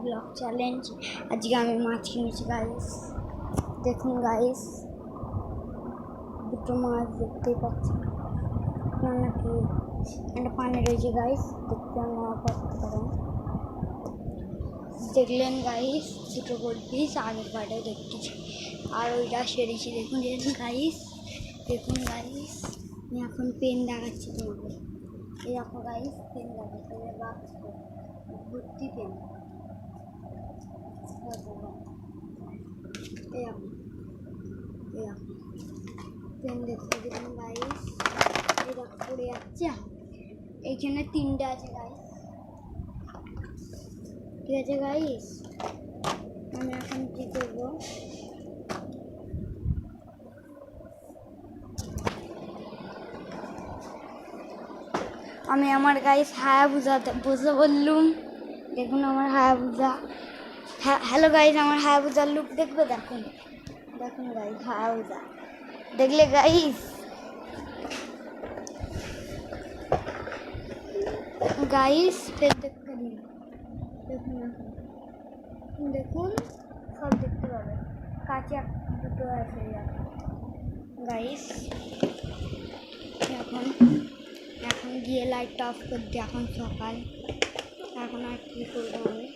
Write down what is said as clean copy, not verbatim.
Blog challenge. আজকে আমি মাছ কিনেছি গাইস, দেখুন গাইস, দুটো মাছ দেখতেই পাচ্ছি নাকি একটা পানি রয়েছে গাইস, দেখতে আমার করতে পারেন। দেখলেন গাইস দুটো গোল পিস আগের বারে দেখতেছি, আর ওইটা সেরেছি। দেখুন গাইস, দেখুন গাইস, আমি এখন পেন দেখাচ্ছি তোমাকে। এই দেখো গাইস, পেন দেখাচ্ছি, বাক্স ভর্তি পেন। পেন দেখতে দেখুন গাইস, এই দেখো পড়ে যাচ্ছে। এইখানে তিনটা আছে গাইস, ঠিক আছে গাইস। আমি এখন কি করবো, আমি আমার গাইস হায়াবুজাতে বসে বললুম। দেখুন আমার হায়াবুজা। হ্যালো গাইস, আমার হায়াবুজার লুক দেখবে? দেখুন দেখুন গাইস, হায়াবুজা দেখলে গাইস, গাইস ফের দেখতে দিন। দেখুন দেখুন, সব দেখতে পাবে। কাঁচা দুটো আছে গাইস। এখন গিয়ে লাইটটা অফ করে দিই। এখন সকাল, এখন আর কী করবো আমি।